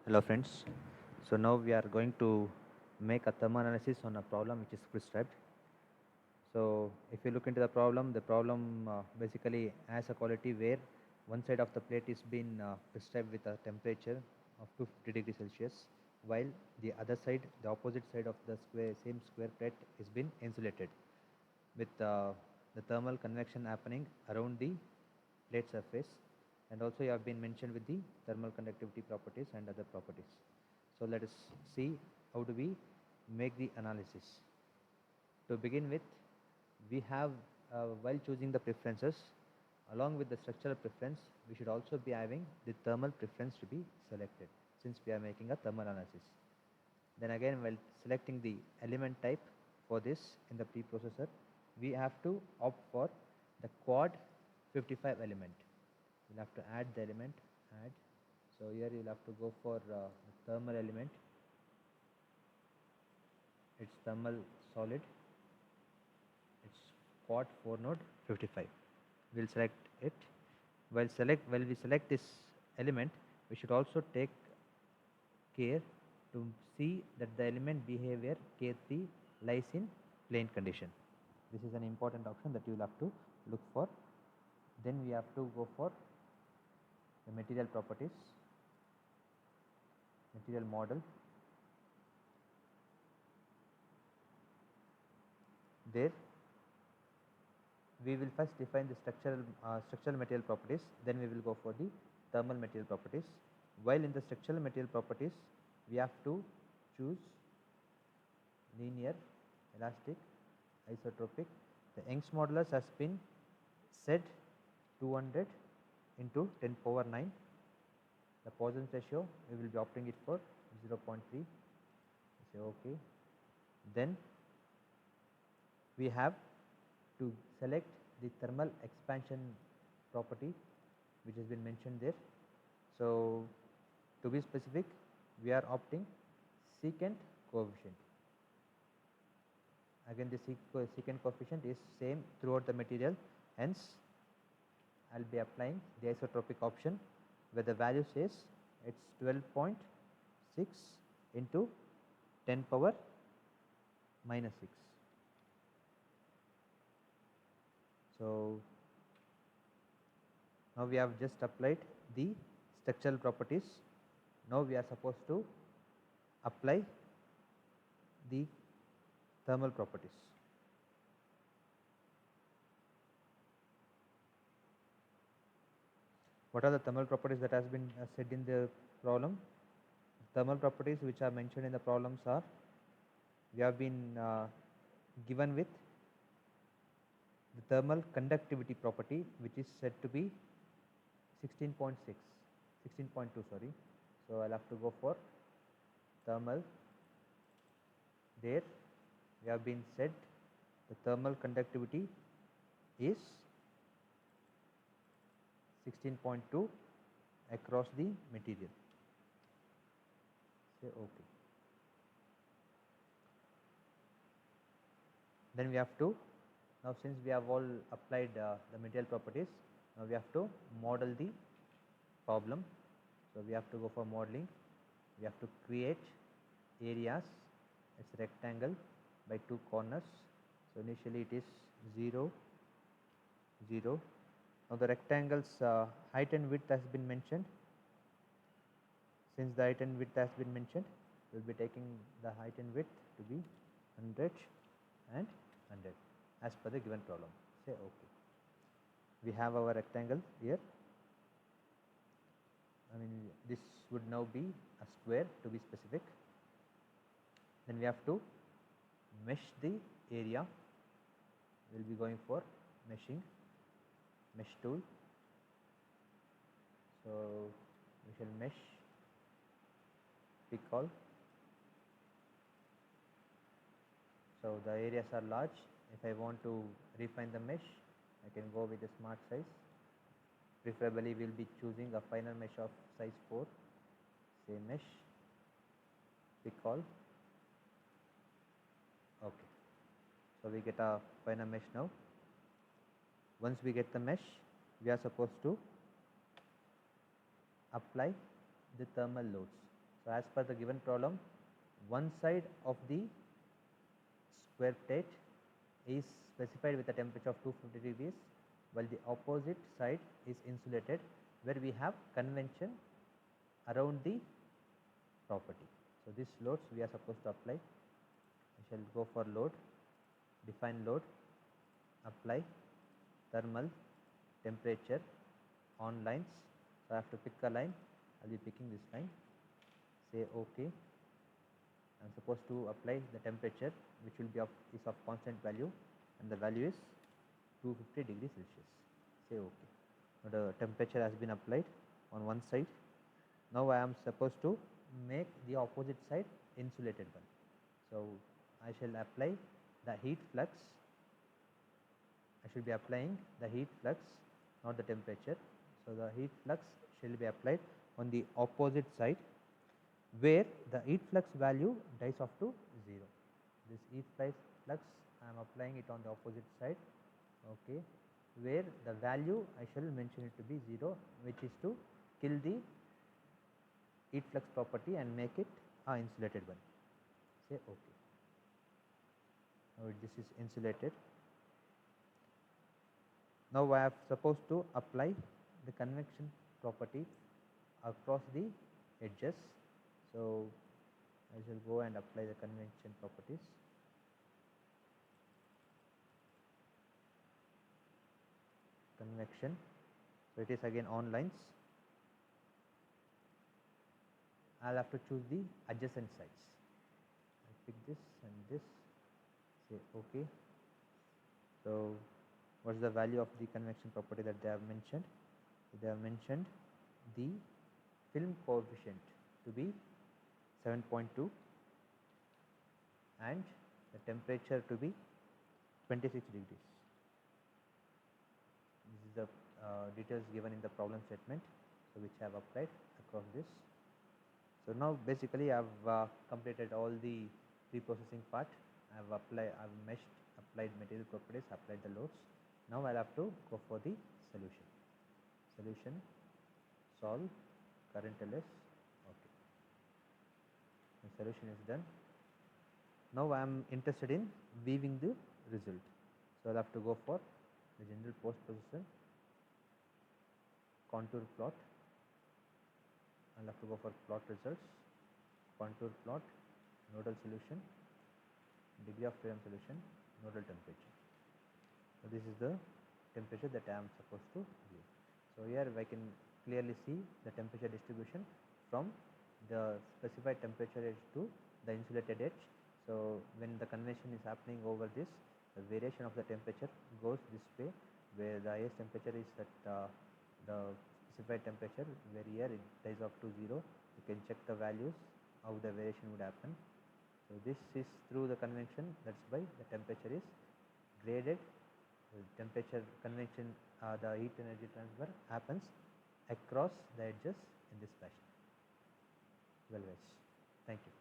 Hello friends. So now we are going to make a thermal analysis on a problem which is prescribed. So if you look into the problem basically has a quality where one side of the plate is been prescribed with a temperature of 250 degrees Celsius, while the other side, the opposite side of the same square plate is been insulated with the thermal convection happening around the plate surface, and also you have been mentioned with the thermal conductivity properties and other properties. So let us see how do we make the analysis. To begin with, we have while choosing the preferences, along with the structural preference, we should also be having the thermal preference to be selected, since we are making a thermal analysis. Then again, while selecting the element type for this in the preprocessor, we have to opt for the quad 55 element. You'll have to add the element, add. So here you'll have to go for the thermal element. It's thermal solid. It's quad 4 node 55. We'll select it. While we select this element, we should also take care to see that the element behavior K3 lies in plane condition. This is an important option that you will have to look for. Then we have to go for the material properties, material model. There we will first define the structural material properties, then we will go for the thermal material properties. While in the structural material properties, we have to choose linear, elastic, isotropic. The Young's modulus has been set 200 into 10 power 9. The Poisson's ratio, we will be opting it for 0.3. Say OK. Then we have to select the thermal expansion property which has been mentioned there. So to be specific, we are opting secant coefficient. Again, the secant coefficient is same throughout the material, hence I will be applying the isotropic option, where the value says it's 12.6 into 10 power minus 6. So now we have just applied the structural properties. Now we are supposed to apply the thermal properties. What are the thermal properties that has been said in the problem? Thermal properties which are mentioned in the problems are, we have been given with the thermal conductivity property, which is said to be 16.2, sorry. So I'll have to go for thermal. There we have been said the thermal conductivity is 16.2 across the material. Say OK. Then we have to, now since we have all applied the material properties, now we have to model the problem. So we have to go for modeling. We have to create areas. It's a rectangle by 2 corners. So initially it is 0, 0. Now the rectangle's height and width has been mentioned. Since the height and width has been mentioned, we will be taking the height and width to be 100 and 100 as per the given problem. Say OK. We have our rectangle here. I mean, this would now be a square to be specific. Then we have to mesh the area. We will be going for meshing, mesh tool. So we shall mesh, pick all. So the areas are large. If I want to refine the mesh, I can go with a smart size. Preferably we will be choosing a final mesh of size 4. Say mesh, pick all. OK. So we get a final mesh now. Once we get the mesh, we are supposed to apply the thermal loads. So as per the given problem, one side of the square plate is specified with a temperature of 250 degrees, while the opposite side is insulated, where we have convection around the property. So these loads we are supposed to apply. I shall go for load, define load, apply thermal, temperature, on lines. So I have to pick a line. I will be picking this line. Say OK. I am supposed to apply the temperature, which will be is of constant value, and the value is 250 degrees Celsius. Say OK. Now the temperature has been applied on one side. Now I am supposed to make the opposite side insulated one. So I shall apply the heat flux. I should be applying the heat flux, not the temperature. So the heat flux shall be applied on the opposite side, where the heat flux value dies off to 0. This heat flux I am applying it on the opposite side, okay, where the value I shall mention it to be 0, which is to kill the heat flux property and make it a insulated one. Say OK. Now this is insulated. Now I am supposed to apply the convection property across the edges. So I shall go and apply the convection properties. Convection. So it is again on lines. I will have to choose the adjacent sides. I pick this and this. Say OK. So what is the value of the convection property that they have mentioned? So they have mentioned the film coefficient to be 7.2 and the temperature to be 26 degrees. This is the details given in the problem statement, so which I have applied across this. So now basically I have completed all the pre-processing part. I have meshed, applied material properties, applied the loads. Now I will have to go for the solution. Solution, solve, current LS, okay. The solution is done. Now I am interested in viewing the result. So I will have to go for the general post-processor, contour plot. I will have to go for plot results, contour plot, nodal solution, degree of freedom solution, nodal temperature. So this is the temperature that I am supposed to view. So here I can clearly see the temperature distribution from the specified temperature edge to the insulated edge. So when the convection is happening over this, the variation of the temperature goes this way, where the highest temperature is at the specified temperature, where here it dies off to 0. You can check the values, how the variation would happen. So this is through the convection, that's why the temperature is graded. The temperature convection, the heat energy transfer happens across the edges in this fashion. Well guys, thank you.